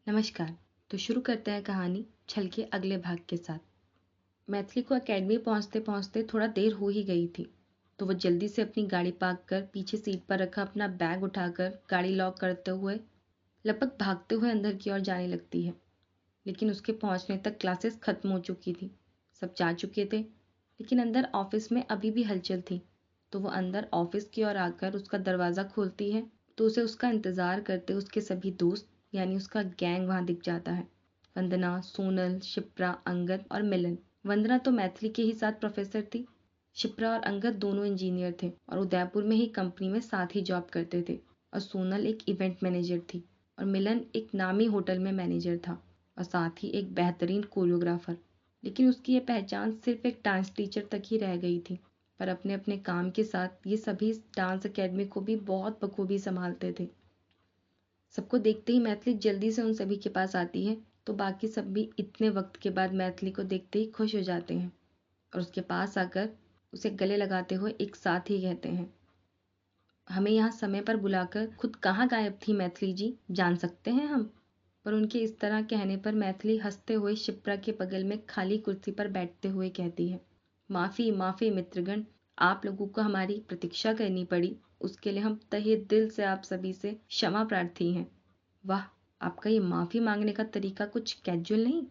नमस्कार। तो शुरू करते हैं कहानी छल के अगले भाग के साथ। मैथिली को एकेडमी पहुंचते पहुंचते थोड़ा देर हो ही गई थी, तो वो जल्दी से अपनी गाड़ी पार्क कर पीछे सीट पर रखा अपना बैग उठाकर गाड़ी लॉक करते हुए लगभग भागते हुए अंदर की ओर जाने लगती है। लेकिन उसके पहुंचने तक क्लासेस खत्म हो चुकी थी, सब जा चुके थे। लेकिन अंदर ऑफिस में अभी भी हलचल थी, तो वो अंदर ऑफिस की ओर आकर उसका दरवाज़ा खोलती है तो उसे उसका इंतज़ार करते उसके सभी दोस्त यानी उसका गैंग वहां दिख जाता है। वंदना, सोनल, शिप्रा, अंगद और मिलन। वंदना तो मैथिली के ही साथ प्रोफेसर थी। शिप्रा और अंगद दोनों इंजीनियर थे और उदयपुर में ही कंपनी में साथ ही जॉब करते थे। और सोनल एक इवेंट मैनेजर थी और मिलन एक नामी होटल में मैनेजर था और साथ ही एक बेहतरीन कोरियोग्राफर। लेकिन उसकी ये पहचान सिर्फ एक डांस टीचर तक ही रह गई थी। पर अपने अपने काम के साथ ये सभी डांस एकेडमी को भी बहुत बखूबी संभालते थे। सबको देखते ही मैथिली जल्दी से उन सभी के पास आती है, तो बाकी सब भी इतने वक्त के बाद मैथिली को देखते ही खुश हो जाते हैं और उसके पास आकर उसे गले लगाते हुए एक साथ ही कहते हैं, हमें यहाँ समय पर बुलाकर खुद कहाँ गायब थी मैथिली जी, जान सकते हैं हम? पर उनके इस तरह कहने पर मैथिली हंसते हुए शिप्रा के बगल में खाली कुर्सी पर बैठते हुए कहती है, माफ़ी माफ़ी मित्रगण, आप लोगों को हमारी प्रतीक्षा करनी पड़ी, उसके लिए हम तहे दिल से आप सभी से क्षमा प्रार्थी हैं। वाह, आपका ये माफ़ी मांगने का तरीका कुछ कैजुअल नहीं,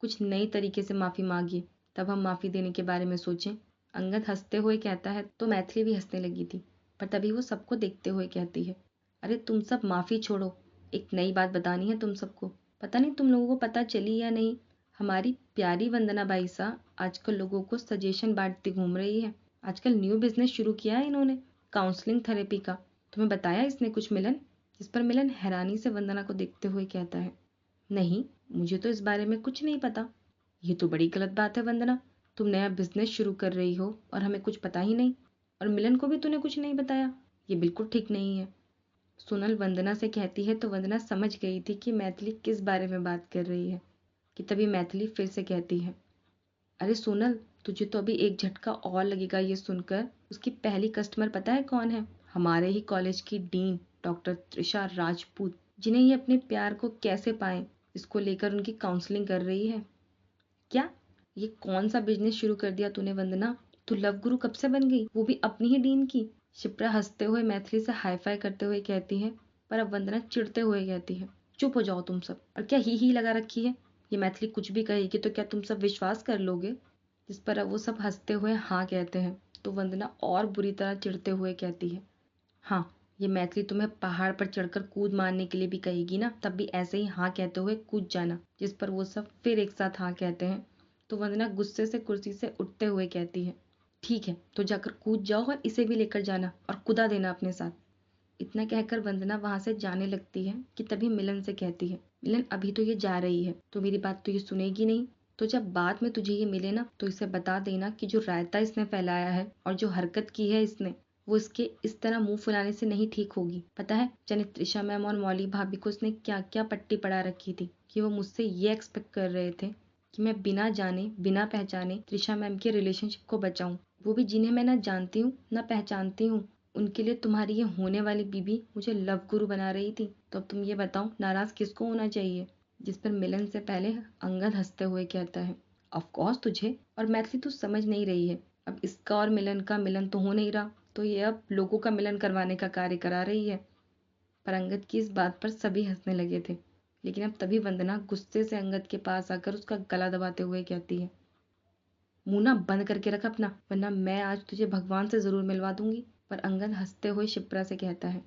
कुछ नई तरीके से माफ़ी मांगिए, तब हम माफ़ी देने के बारे में सोचें। अंगद हंसते हुए कहता है तो मैथिली भी हंसने लगी थी, पर तभी वो सबको देखते हुए कहती है, अरे तुम सब माफ़ी छोड़ो, एक नई बात बतानी है तुम सबको। पता नहीं तुम लोगों को पता चली या नहीं, हमारी प्यारी वंदना बाई सा आजकल लोगों को सजेशन बांटती घूम रही है। आजकल न्यू बिजनेस शुरू किया है इन्होंने, काउंसलिंग थेरेपी का। तुम्हें बताया इसने कुछ मिलन? जिस पर मिलन हैरानी से वंदना को देखते हुए कहता है, नहीं, मुझे तो इस बारे में कुछ नहीं पता। ये तो बड़ी गलत बात है वंदना, तुम नया बिजनेस शुरू कर रही हो और हमें कुछ पता ही नहीं, और मिलन को भी तूने कुछ नहीं बताया, ये बिल्कुल ठीक नहीं है। सोनल वंदना से कहती है तो वंदना समझ गई थी कि मैथिली किस बारे में बात कर रही है, कि तभी मैथिली फिर से कहती है, अरे सोनल, तुझे तो अभी एक झटका और लगेगा ये सुनकर, उसकी पहली कस्टमर पता है कौन है? हमारे ही कॉलेज की डीन डॉक्टर त्रिशा राजपूत, जिन्हें ये अपने प्यार को कैसे पाएं इसको लेकर उनकी काउंसलिंग कर रही है। क्या? ये कौन सा बिजनेस शुरू कर दिया तूने वंदना? तू लव गुरु कब से बन गई, वो भी अपनी ही डीन की? शिप्रा हंसते हुए मैथिली से हाई फाई करते हुए कहती है, पर अब वंदना चिढ़ते हुए कहती है, चुप हो जाओ तुम सब, और क्या ही लगा रखी है? ये मैथिली कुछ भी कहेगी तो क्या तुम सब विश्वास कर लोगे? जिस पर अब वो सब हंसते हुए हाँ कहते हैं, तो वंदना और बुरी तरह चिढ़ते हुए कहती है, हाँ, ये मैथिली तुम्हें पहाड़ पर चढ़कर कूद मारने के लिए भी कहेगी ना, तब भी ऐसे ही हाँ कहते हुए कूद जाना। जिस पर वो सब फिर एक साथ हाँ कहते हैं, तो वंदना गुस्से से कुर्सी से उठते हुए कहती है, ठीक है, तो जाकर कूद जाओ और इसे भी लेकर जाना और कुदा देना अपने साथ। इतना कहकर वंदना वहां से जाने लगती है कि तभी मिलन से कहती है, मिलन अभी तो ये जा रही है, तो मेरी बात तो ये सुनेगी नहीं? तो जब बाद में तुझे ये मिले ना, तो इसे बता देना कि जो रायता इसने फैलाया है और जो हरकत की है इसने, वो इसके इस तरह मुंह फुलाने से नहीं ठीक होगी। पता है जाने त्रिशा मैम और मौली भाभी को उसने क्या क्या पट्टी पड़ा रखी थी, कि वो मुझसे ये एक्सपेक्ट कर रहे थे कि मैं बिना जाने बिना पहचाने त्रिशा मैम के रिलेशनशिप को बचाऊं, वो भी जिन्हें मैं ना जानती हूँ ना पहचानती हूँ। उनके लिए तुम्हारी ये होने वाली बीबी मुझे लव गुरु बना रही थी, तो अब तुम ये बताओ नाराज किसको होना चाहिए? जिस पर मिलन से पहले अंगद हंसते हुए कहता है, ऑफ कोर्स तुझे, और मैथिली तू समझ नहीं रही है, अब इसका और मिलन का मिलन तो हो नहीं रहा, तो ये अब लोगों का मिलन करवाने का कार्य करा रही है। पर अंगद की इस बात पर सभी हंसने लगे थे। लेकिन अब तभी वंदना गुस्से से अंगद के पास आकर उसका गला दबाते हुए कहती है, मुंह ना बंद करके रख अपना, वरना मैं आज तुझे भगवान से जरूर मिलवा दूंगी। पर अंगद हंसते हुए शिप्रा से कहता है,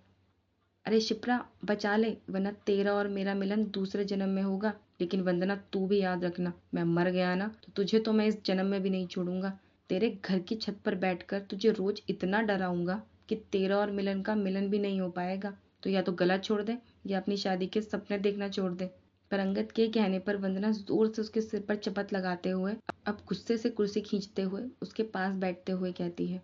अरे शिप्रा, बचा ले, वरना तेरा और मेरा मिलन दूसरे जन्म में होगा। लेकिन वंदना तू भी याद रखना, मैं मर गया ना तो तुझे तो मैं इस जन्म में भी नहीं छोड़ूंगा। तेरे घर की छत पर बैठकर तुझे रोज इतना डराऊंगा कि तेरा और मिलन का मिलन भी नहीं हो पाएगा। तो या तो गला छोड़ दे या अपनी शादी के सपने देखना छोड़ दे। पर अंगद के कहने पर वंदना जोर से उसके सिर पर चपत लगाते हुए अब गुस्से से कुर्सी खींचते हुए उसके पास बैठते हुए कहती है,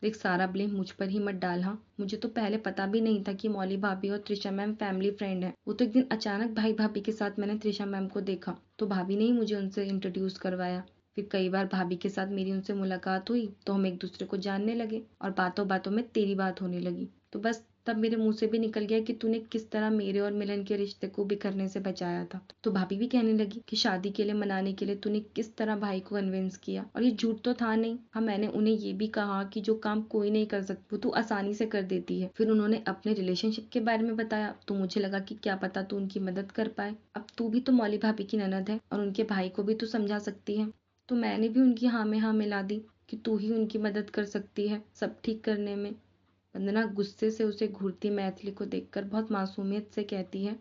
देख, सारा ब्लेम मुझ पर ही मत डाल। हाँ, मुझे तो पहले पता भी नहीं था कि मौली भाभी और त्रिशा मैम फैमिली फ्रेंड है। वो तो एक दिन अचानक भाई भाभी के साथ मैंने त्रिशा मैम को देखा, तो भाभी ने ही मुझे उनसे इंट्रोड्यूस करवाया। फिर कई बार भाभी के साथ मेरी उनसे मुलाकात हुई, तो हम एक दूसरे को जानने लगे और बातों बातों में तेरी बात होने लगी। तो बस तब मेरे मुंह से भी निकल गया कि तूने किस तरह मेरे और मिलन के रिश्ते को बिखरने से बचाया था। तो भाभी भी कहने लगी कि शादी के लिए मनाने के लिए तूने किस तरह भाई को कन्विंस किया, और ये झूठ तो था नहीं। हाँ, मैंने उन्हें ये भी कहा कि जो काम कोई नहीं कर सकता वो तू आसानी से कर देती है। फिर उन्होंने अपने रिलेशनशिप के बारे में बताया तो मुझे लगा कि क्या पता तू उनकी मदद कर पाए। अब तू भी तो मौली भाभी की ननद है और उनके भाई को भी तू समझा सकती है। तो मैंने भी उनकी हाँ में हाँ मिला दी कि तू ही उनकी मदद कर सकती है सब ठीक करने में। वंदना गुस्से से उसे घूरती मैथिली को देखकर बहुत मासूमियत से कहती है।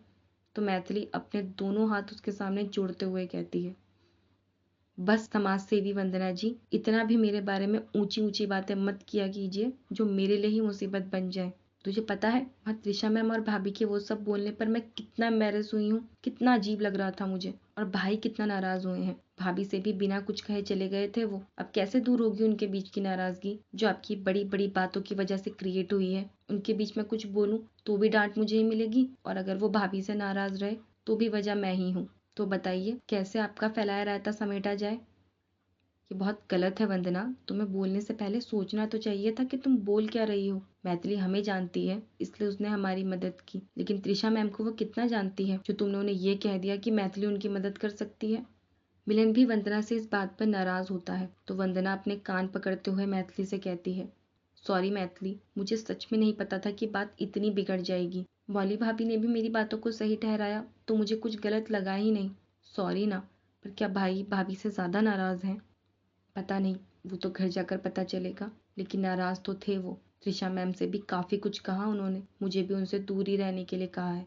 तो मैथिली अपने दोनों हाथ उसके सामने जोड़ते हुए कहती है, बस समाज सेवी वंदना जी, इतना भी मेरे बारे में ऊंची ऊंची बातें मत किया कीजिए जो मेरे लिए ही मुसीबत बन जाए। तुझे पता है वहाँ त्रिशा मैम और भाभी के वो सब बोलने पर मैं कितना एम्बैरेस हुई हूँ, कितना अजीब लग रहा था मुझे, और भाई कितना नाराज हुए हैं। भाभी से भी बिना कुछ कहे चले गए थे वो। अब कैसे दूर होगी उनके बीच की नाराजगी जो आपकी बड़ी बड़ी बातों की वजह से क्रिएट हुई है। उनके बीच में कुछ बोलूं तो भी डांट मुझे ही मिलेगी, और अगर वो भाभी से नाराज रहे तो भी वजह मैं ही हूँ। तो बताइए कैसे आपका फैलाया रायता समेटा जाए। ये बहुत गलत है वंदना, तुम्हें बोलने से पहले सोचना तो चाहिए था कि तुम बोल क्या रही हो। मैथिली हमें जानती है इसलिए उसने हमारी मदद की, लेकिन त्रिशा मैम को वो कितना जानती है जो तुमने उन्हें ये कह दिया कि मैथिली उनकी मदद कर सकती है। मिलन भी वंदना से इस बात पर नाराज होता है तो वंदना अपने कान पकड़ते हुए मैथिली से कहती है, सॉरी मैथिली, मुझे सच में नहीं पता था कि बात इतनी बिगड़ जाएगी। मौली भाभी ने भी मेरी बातों को सही ठहराया तो मुझे कुछ गलत लगा ही नहीं। सॉरी ना। पर क्या भाई भाभी से ज्यादा नाराज हैं? पता नहीं, वो तो घर जाकर पता चलेगा। लेकिन नाराज तो थे वो। त्रिशा मैम से भी काफी कुछ कहा उन्होंने, मुझे भी उनसे दूर ही रहने के लिए कहा है।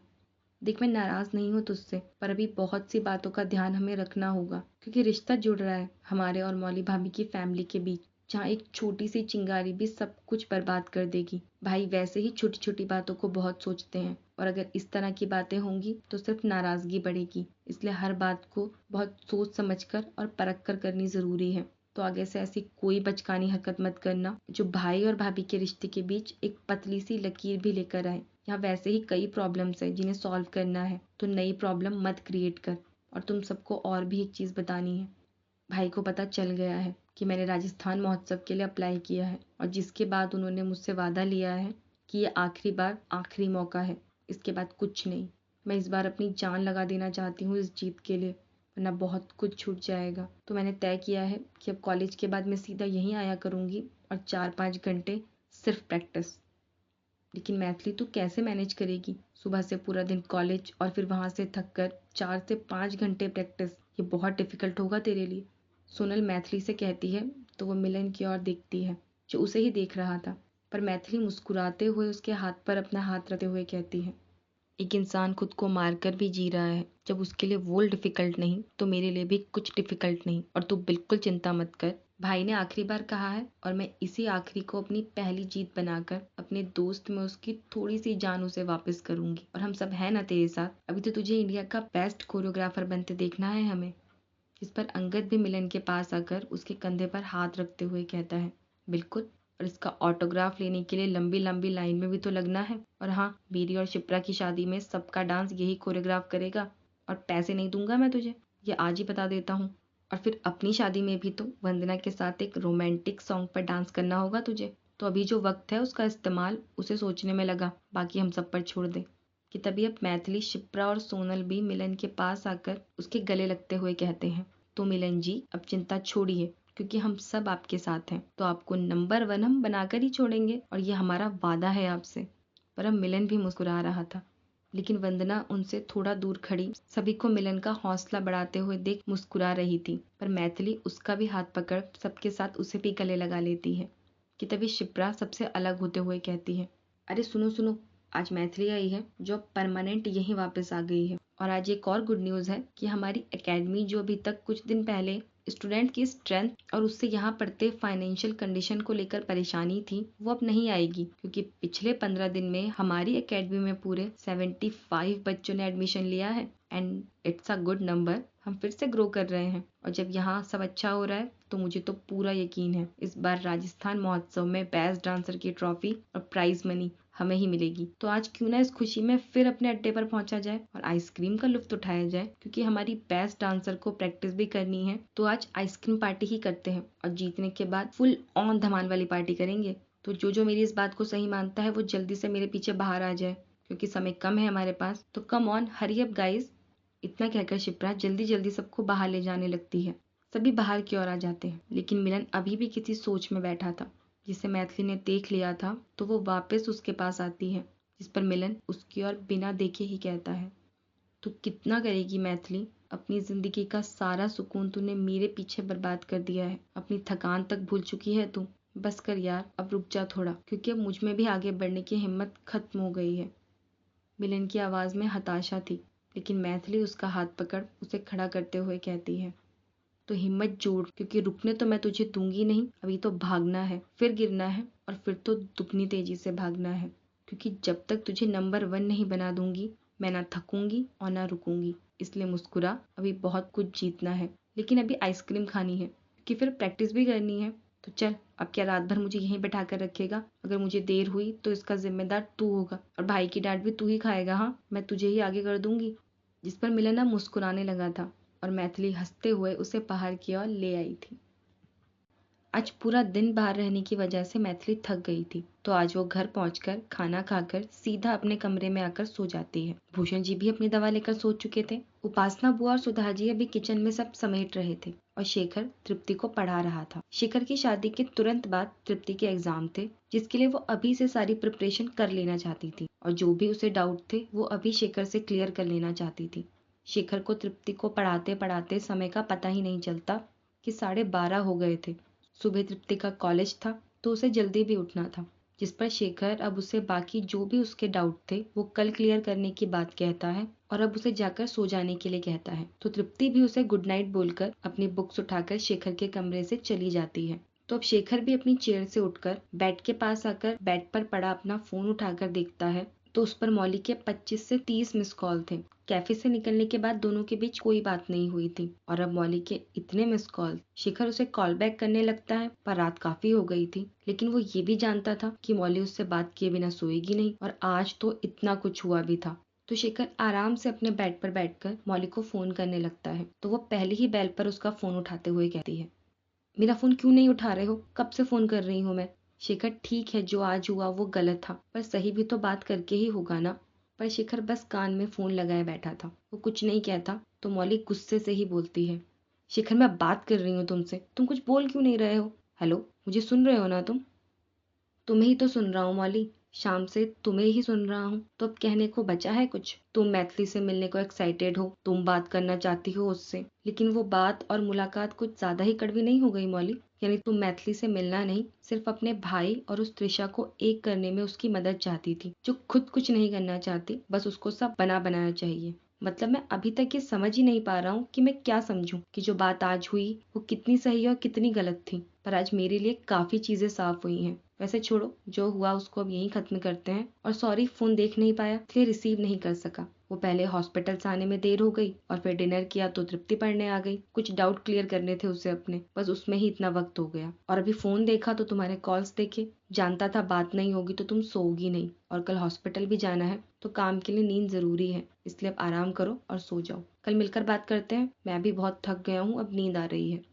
देख, मैं नाराज नहीं हूँ तुझसे, पर अभी बहुत सी बातों का ध्यान हमें रखना होगा क्योंकि रिश्ता जुड़ रहा है हमारे और मौली भाभी की फैमिली के बीच, जहाँ एक छोटी सी चिंगारी भी सब कुछ बर्बाद कर देगी। भाई वैसे ही छोटी छोटी बातों को बहुत सोचते हैं और अगर इस तरह की बातें होंगी तो सिर्फ नाराजगी बढ़ेगी। इसलिए हर बात को बहुत सोच समझकर और परख कर करनी जरूरी है। तो आगे से ऐसी कोई बचकानी हरकत मत करना जो भाई और भाभी के रिश्ते के बीच एक पतली सी लकीर भी लेकर आए। यहाँ वैसे ही कई प्रॉब्लम्स है जिन्हें सॉल्व करना है, तो नई प्रॉब्लम मत क्रिएट कर। और तुम सबको और भी एक चीज बतानी है, भाई को पता चल गया है कि मैंने राजस्थान महोत्सव के लिए अप्लाई किया है और जिसके बाद उन्होंने मुझसे वादा लिया है कि ये आखिरी बार आखिरी मौका है, इसके बाद कुछ नहीं। मैं इस बार अपनी जान लगा देना चाहती हूँ इस जीत के लिए, वरना बहुत कुछ छूट जाएगा। तो मैंने तय किया है कि अब कॉलेज के बाद मैं सीधा यहीं आया करूँगी और 4-5 घंटे सिर्फ प्रैक्टिस। लेकिन मैथिली तू कैसे मैनेज करेगी? सुबह से पूरा दिन कॉलेज और फिर वहां से थक कर 4 से 5 घंटे प्रैक्टिस, ये बहुत डिफिकल्ट होगा तेरे लिए। सोनल मैथिली से कहती है तो वो मिलन की ओर देखती है जो उसे ही देख रहा था, पर मैथिली मुस्कुराते हुए उसके हाथ पर अपना हाथ रखते हुए कहती है, एक इंसान खुद को मारकर भी जी रहा है, जब उसके लिए वो डिफिकल्ट नहीं तो मेरे लिए भी कुछ डिफिकल्ट नहीं। और तू बिल्कुल चिंता मत कर, भाई ने आखिरी बार कहा है और मैं इसी आखिरी को अपनी पहली जीत बनाकर अपने दोस्त में उसकी थोड़ी सी जान उसे वापस करूंगी। और हम सब है ना तेरे साथ। अभी तो तुझे इंडिया का बेस्ट कोरियोग्राफर बनते देखना है हमें। इस पर अंगद भी मिलन के पास आकर उसके कंधे पर हाथ रखते हुए कहता है, बिल्कुल, और इसका ऑटोग्राफ लेने के लिए लंबी लंबी लाइन में भी तो लगना है। और हाँ, मेरी और शिप्रा की शादी में सबका डांस यही कोरियोग्राफ करेगा और पैसे नहीं दूंगा मैं तुझे, ये आज ही बता देता हूँ। और फिर अपनी शादी में भी तो वंदना के साथ एक रोमांटिक सॉन्ग पर डांस करना होगा तुझे। तो अभी जो वक्त है उसका इस्तेमाल उसे सोचने में लगा, बाकी हम सब पर छोड़ दे। कि तभी अब मैथिली, शिप्रा और सोनल भी मिलन के पास आकर उसके गले लगते हुए कहते हैं, तो मिलन जी अब चिंता छोड़िए क्योंकि हम सब आपके साथ हैं, तो आपको नंबर 1 हम बनाकर ही छोड़ेंगे और ये हमारा वादा है आपसे। पर अब मिलन भी मुस्कुरा रहा था, लेकिन वंदना उनसे थोड़ा दूर खड़ी सभी को मिलन का हौसला बढ़ाते हुए देख मुस्कुरा रही थी। पर मैथिली उसका भी हाथ पकड़ सबके साथ उसे भी गले लगा लेती है। कि तभी शिप्रा सबसे अलग होते हुए कहती है, अरे सुनो सुनो, आज मैथिली आई है जो परमानेंट यहीं वापस आ गई है। और आज एक और गुड न्यूज़ है कि हमारी एकेडमी जो अभी तक कुछ दिन पहले स्टूडेंट की स्ट्रेंथ और उससे यहाँ पढ़ते फाइनेंशियल कंडीशन को लेकर परेशानी थी, वो अब नहीं आएगी क्योंकि पिछले 15 दिन में हमारी एकेडमी में पूरे 75 बच्चों ने एडमिशन लिया है and it's a good number. हम फिर से ग्रो कर रहे हैं और जब यहाँ सब अच्छा हो रहा है तो मुझे तो पूरा यकीन है इस बार राजस्थान महोत्सव में बेस्ट डांसर की ट्रॉफी और प्राइज मनी हमें ही मिलेगी। तो आज क्यों ना इस खुशी में फिर अपने अड्डे पर पहुंचा जाए और आइसक्रीम का लुत्फ उठाया जाए, क्योंकि हमारी बेस्ट डांसर को प्रैक्टिस भी करनी है। तो आज आइसक्रीम पार्टी ही करते हैं और जीतने के बाद फुल ऑन धमाल वाली पार्टी करेंगे। तो जो जो मेरी इस बात को सही मानता है वो जल्दी से मेरे पीछे बाहर आ जाए, क्योंकि समय कम है हमारे पास। तो come on, hurry up guys. इतना कहकर शिप्रा जल्दी जल्दी सबको बाहर ले जाने लगती है। सभी बाहर की ओर आ जाते हैं, लेकिन मिलन अभी भी किसी सोच में बैठा था। जिसे मैथिली ने देख लिया था तो वो वापस उसके पास आती है, जिस पर मिलन उसकी ओर बिना देखे ही कहता है, तो कितना करेगी मैथिली? अपनी जिंदगी का सारा सुकून तूने मेरे पीछे बर्बाद कर दिया है। अपनी थकान तक भूल चुकी है तू। बस कर यार, अब रुक जा थोड़ा, क्योंकि अब मुझ में भी आगे बढ़ने की हिम्मत खत्म हो गई है। मिलन की आवाज में हताशा थी, लेकिन मैथिली उसका हाथ पकड़ उसे खड़ा करते हुए कहती है, तो हिम्मत जोड़, क्योंकि रुकने तो मैं तुझे दूंगी नहीं। अभी तो भागना है, फिर गिरना है, और फिर तो दुगनी तेजी से भागना है, क्योंकि जब तक तुझे नंबर 1 नहीं बना दूंगी मैं ना थकूंगी और ना रुकूंगी। इसलिए मुस्कुरा, अभी बहुत कुछ जीतना है, लेकिन अभी आइसक्रीम खानी है, क्योंकि फिर प्रैक्टिस भी करनी है। तो चल, अब क्या रात भर मुझे यहीं बैठा कर रखेगा? अगर मुझे देर हुई तो इसका जिम्मेदार तू होगा, और भाई की डांट भी तू ही खाएगा। हाँ, मैं तुझे ही आगे कर दूंगी। जिस पर मिलन अब मुस्कुराने लगा था, और मैथिली हंसते हुए उसे बाहर की ओर ले आई थी। आज पूरा दिन बाहर रहने की वजह से मैथिली थक गई थी, तो आज वो घर पहुंचकर खाना खाकर सीधा अपने कमरे में आकर सो जाती है। भूषण जी भी अपनी दवा लेकर सो चुके थे। उपासना बुआ और सुधा जी अभी किचन में सब समेट रहे थे, और शेखर तृप्ति को पढ़ा रहा था। शेखर की शादी के तुरंत बाद तृप्ति के एग्जाम थे, जिसके लिए वो अभी से सारी प्रिपरेशन कर लेना चाहती थी, और जो भी उसे डाउट थे वो अभी शेखर से क्लियर कर लेना चाहती थी। शेखर को तृप्ति को पढ़ाते पढ़ाते समय का पता ही नहीं चलता कि 12:30 हो गए थे। सुबह तृप्ति का कॉलेज था, तो उसे जल्दी भी उठना था, जिस पर शेखर अब उसे बाकी जो भी उसके डाउट थे वो कल क्लियर करने की बात कहता है, और अब उसे जाकर सो जाने के लिए कहता है। तो तृप्ति भी उसे गुड नाइट बोलकर अपनी बुक्स उठाकर शेखर के कमरे से चली जाती है। तो अब शेखर भी अपनी चेयर से उठकर बेड के पास आकर बेड पर पड़ा अपना फोन उठाकर देखता है, तो उस पर मौली के 25 से 30 मिस कॉल थे। कैफे से निकलने के बाद दोनों के बीच कोई बात नहीं हुई थी, और अब मौली के इतने मिस कॉल। शेखर उसे कॉल बैक करने लगता है, पर रात काफी हो गई थी, लेकिन वो ये भी जानता था कि मौली उससे बात किए बिना सोएगी नहीं, और आज तो इतना कुछ हुआ भी था। तो शेखर आराम से अपने बेड पर बैठकर मौली को फोन करने लगता है। तो वो पहले ही बेल पर उसका फोन उठाते हुए कहती है, मेरा फोन क्यों नहीं उठा रहे हो? कब से फोन कर रही हूँ मैं। शेखर, ठीक है, जो आज हुआ वो गलत था, पर सही भी तो बात करके ही होगा ना। पर शेखर बस कान में फोन लगाए बैठा था, वो कुछ नहीं कहता। तो मौली गुस्से से ही बोलती है, शेखर मैं बात कर रही हूँ तुमसे, तुम कुछ बोल क्यों नहीं रहे हो? हेलो, मुझे सुन रहे हो ना तुम? तुम्हें ही तो सुन रहा हूँ मौली, शाम से तुम्हें ही सुन रहा हूँ। तो अब कहने को बचा है कुछ? तुम मैथिली से मिलने को एक्साइटेड हो, तुम बात करना चाहती हो उससे, लेकिन वो बात और मुलाकात कुछ ज्यादा ही कड़वी नहीं हो गई मौली? यानी तुम मैथिली से मिलना नहीं, सिर्फ अपने भाई और उस त्रिशा को एक करने में उसकी मदद चाहती थी, जो खुद कुछ नहीं करना चाहती, बस उसको सब बना बनाना चाहिए। मतलब मैं अभी तक ये समझ ही नहीं पा रहा हूँ कि मैं क्या समझूं कि जो बात आज हुई वो कितनी सही और कितनी गलत थी। पर आज मेरे लिए काफी चीजें साफ हुई हैं। वैसे छोड़ो, जो हुआ उसको अब यहीं खत्म करते हैं। और सॉरी, फोन देख नहीं पाया इसलिए रिसीव नहीं कर सका। वो पहले हॉस्पिटल से आने में देर हो गई, और फिर डिनर किया तो तृप्ति पढ़ने आ गई। कुछ डाउट क्लियर करने थे उसे अपने, बस उसमें ही इतना वक्त हो गया। और अभी फोन देखा तो तुम्हारे कॉल्स देखे। जानता था बात नहीं होगी तो तुम सोओगी नहीं, और कल हॉस्पिटल भी जाना है, तो काम के लिए नींद जरूरी है, इसलिए अब आराम करो और सो जाओ। कल मिलकर बात करते हैं। मैं भी बहुत थक गया हूँ, अब नींद आ रही है।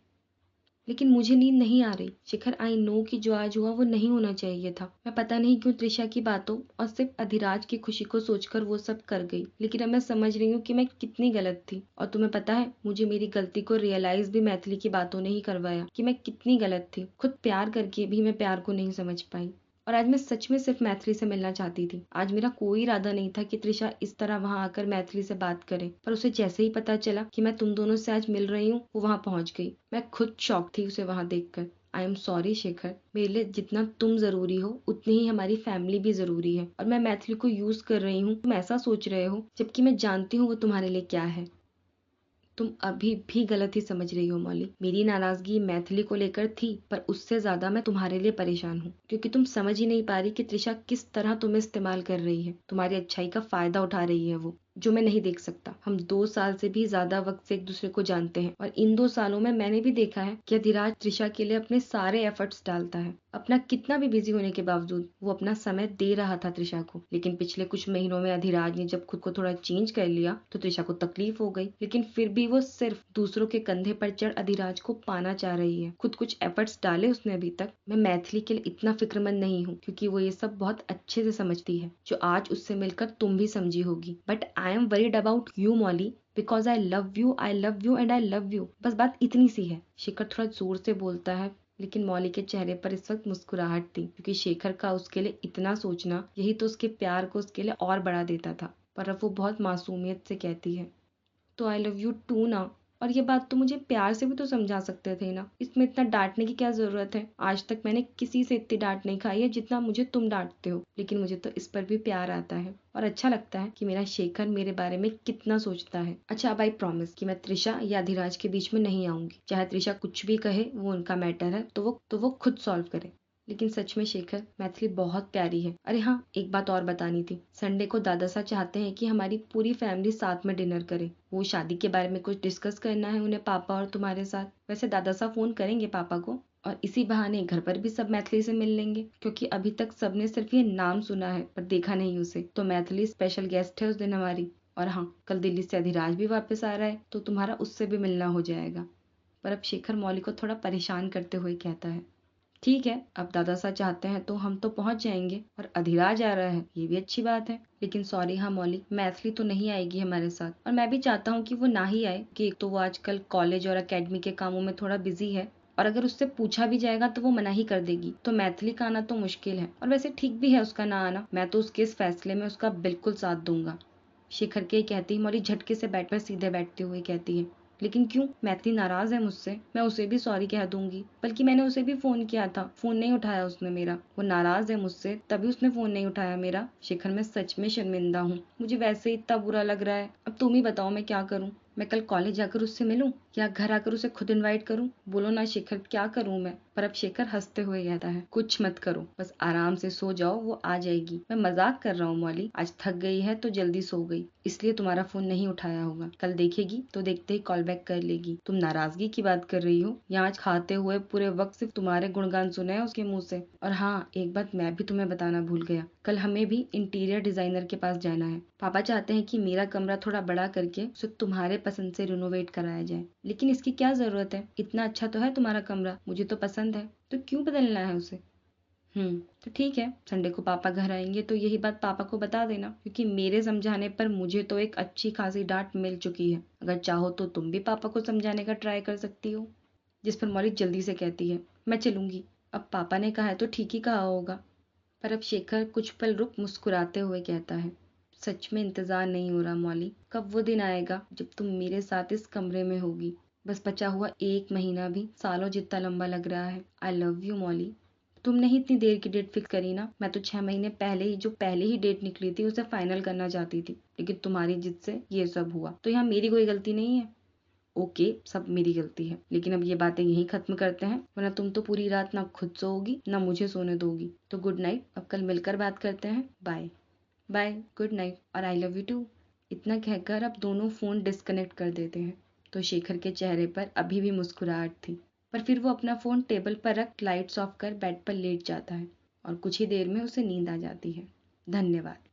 लेकिन मुझे नींद नहीं आ रही। शिखर, आई नो कि जो आज हुआ वो नहीं होना चाहिए था। मैं पता नहीं क्यों त्रिशा की बातों और सिर्फ अधिराज की खुशी को सोचकर वो सब कर गई, लेकिन अब मैं समझ रही हूँ कि मैं कितनी गलत थी। और तुम्हें पता है, मुझे मेरी गलती को रियलाइज भी मैथिली की बातों ने ही करवाया कि मैं कितनी गलत थी। खुद प्यार करके भी मैं प्यार को नहीं समझ पाई। और आज मैं सच में सिर्फ मैथिली से मिलना चाहती थी। आज मेरा कोई इरादा नहीं था कि त्रिशा इस तरह वहां आकर मैथिली से बात करे, पर उसे जैसे ही पता चला कि मैं तुम दोनों से आज मिल रही हूँ, वो वहां पहुंच गई। मैं खुद शॉक थी उसे वहां देखकर। आई एम सॉरी शेखर, मेरे लिए जितना तुम जरूरी हो उतनी ही हमारी फैमिली भी जरूरी है, और मैं मैथिली को यूज कर रही हूँ, तुम ऐसा सोच रहे हो, जबकि मैं जानती हूँ वो तुम्हारे लिए क्या है। तुम अभी भी गलत ही समझ रही हो मौली। मेरी नाराजगी मैथिली को लेकर थी, पर उससे ज्यादा मैं तुम्हारे लिए परेशान हूँ, क्योंकि तुम समझ ही नहीं पा रही कि त्रिशा किस तरह तुम्हें इस्तेमाल कर रही है। तुम्हारी अच्छाई का फायदा उठा रही है वो। जो मैं नहीं देख सकता। हम 2 साल से भी ज्यादा वक्त से एक दूसरे को जानते हैं और इन 2 सालों में मैंने भी देखा है कि अधिराज त्रिशा के लिए अपने सारे एफर्ट्स डालता है। अपना कितना भी बिजी होने के बावजूद वो अपना समय दे रहा था त्रिशा को। लेकिन पिछले कुछ महीनों में अधिराज ने जब खुद को थोड़ा चेंज कर लिया तो त्रिशा को तकलीफ हो गई। लेकिन फिर भी वो सिर्फ दूसरों के कंधे पर चढ़ अधिराज को पाना चाह रही है। खुद कुछ एफर्ट्स डाले उसने अभी तक। मैं मैथिली के लिए इतना फिक्रमंद नहीं हूँ क्योंकि वो ये सब बहुत अच्छे से समझती है, जो आज उससे मिलकर तुम भी समझी होगी। But I am worried about you Molly, because I love you and I love you. बस बात इतनी सी है। शेखर थोड़ा जोर से बोलता है, लेकिन मौली के चेहरे पर इस वक्त मुस्कुराहट थी, क्योंकि शेखर का उसके लिए इतना सोचना यही तो उसके प्यार को उसके लिए और बढ़ा देता था। पर अब वो बहुत मासूमियत से कहती है, तो आई लव यू टू ना। और ये बात तो मुझे प्यार से भी तो समझा सकते थे ना, इसमें इतना डांटने की क्या जरूरत है। आज तक मैंने किसी से इतनी डांट नहीं खाई है जितना मुझे तुम डांटते हो। लेकिन मुझे तो इस पर भी प्यार आता है और अच्छा लगता है कि मेरा शेखर मेरे बारे में कितना सोचता है। अच्छा, अब आई प्रॉमिस कि मैं त्रिशा या अधिराज के बीच में नहीं आऊंगी। चाहे त्रिशा कुछ भी कहे, वो उनका मैटर है, तो वो खुद सॉल्व करे। लेकिन सच में शेखर, मैथिली बहुत प्यारी है। अरे हाँ, एक बात और बतानी थी। संडे को दादा साहब चाहते हैं कि हमारी पूरी फैमिली साथ में डिनर करे। वो शादी के बारे में कुछ डिस्कस करना है उन्हें पापा और तुम्हारे साथ। वैसे दादा साहब फोन करेंगे पापा को और इसी बहाने घर पर भी सब मैथिली से मिल लेंगे, क्योंकि अभी तक सबने सिर्फ ये नाम सुना है पर देखा नहीं उसे। तो मैथिली स्पेशल गेस्ट है उस दिन हमारी। और हाँ, कल दिल्ली से अधिराज भी वापस आ रहा है तो तुम्हारा उससे भी मिलना हो जाएगा। पर अब शेखर मौली को थोड़ा परेशान करते हुए कहता है, ठीक है, अब दादा साहब चाहते हैं तो हम तो पहुंच जाएंगे और अधिराज आ रहा है, ये भी अच्छी बात है। लेकिन सॉरी हाँ मौली, मैथिली तो नहीं आएगी हमारे साथ। और मैं भी चाहता हूँ कि वो ना ही आए, कि एक तो वो आजकल कॉलेज और एकेडमी के कामों में थोड़ा बिजी है और अगर उससे पूछा भी जाएगा तो वो मना ही कर देगी। तो मैथिली का आना तो मुश्किल है और वैसे ठीक भी है उसका ना आना। मैं तो उसके इस फैसले में उसका बिल्कुल साथ दूंगा। शेखर के कहती ही मौली झटके से बैठ पर सीधे बैठते हुए कहती है, लेकिन क्यों? मैथिली नाराज है मुझसे। मैं उसे भी सॉरी कह दूंगी, बल्कि मैंने उसे भी फोन किया था, फोन नहीं उठाया उसने मेरा। वो नाराज है मुझसे तभी उसने फोन नहीं उठाया मेरा। शेखर, मैं सच में शर्मिंदा हूँ, मुझे वैसे ही इतना बुरा लग रहा है। अब तुम ही बताओ मैं क्या करूँ। मैं कल कॉलेज जाकर उससे मिलूं या घर आकर उसे खुद इनवाइट करूं? बोलो ना शेखर, क्या करूं मैं? पर अब शेखर हंसते हुए कहता है, कुछ मत करो, बस आराम से सो जाओ, वो आ जाएगी। मैं मजाक कर रहा हूँ मौली, आज थक गई है तो जल्दी सो गई, इसलिए तुम्हारा फोन नहीं उठाया होगा। कल देखेगी तो देखते ही कॉल बैक कर लेगी। तुम नाराजगी की बात कर रही हो? यहाँ आज खाते हुए पूरे वक्त सिर्फ तुम्हारे गुणगान सुने हैं उसके मुंह से। और हाँ, एक बात मैं भी तुम्हें बताना भूल गया, कल हमें भी इंटीरियर डिजाइनर के पास जाना है। पापा चाहते हैं कि मेरा कमरा थोड़ा बड़ा करके उसे तुम्हारे पसंद से रिनोवेट कराया जाए। लेकिन इसकी क्या जरूरत है, इतना अच्छा तो है तुम्हारा कमरा, मुझे तो पसंद है, तो क्यों बदलना है उसे? तो ठीक है, संडे को पापा घर आएंगे तो यही बात पापा को बता देना, क्योंकि मेरे समझाने पर मुझे तो एक अच्छी खासी डांट मिल चुकी है। अगर चाहो तो तुम भी पापा को समझाने का ट्राई कर सकती हो। जिस पर मौलिक जल्दी से कहती है, मैं चलूंगी। अब पापा ने कहा है तो ठीक ही कहा होगा। पर अब शेखर कुछ पल रुक मुस्कुराते हुए कहता है, सच में इंतजार नहीं हो रहा मौली, कब वो दिन आएगा जब तुम मेरे साथ इस कमरे में होगी। बस बचा हुआ 1 महीना भी सालों जितना लंबा लग रहा है। आई लव यू मौली। तुमने ही इतनी देर की डेट फिक्स करी ना, मैं तो 6 महीने पहले ही, जो पहले ही डेट निकली थी, उसे फाइनल करना चाहती थी। लेकिन तुम्हारी जिद से ये सब हुआ, तो यहाँ मेरी कोई गलती नहीं है। ओके, सब मेरी गलती है, लेकिन अब ये बातें यहीं खत्म करते हैं, वरना तुम तो पूरी रात ना खुद सोओगी ना मुझे सोने दोगी। तो गुड नाइट, अब कल मिलकर बात करते हैं। बाय। बाय, गुड नाइट और आई लव यू टू। इतना कहकर अब दोनों फोन डिस्कनेक्ट कर देते हैं। तो शेखर के चेहरे पर अभी भी मुस्कुराहट थी, पर फिर वो अपना फोन टेबल पर रख लाइट्स ऑफ कर बेड पर लेट जाता है और कुछ ही देर में उसे नींद आ जाती है। धन्यवाद।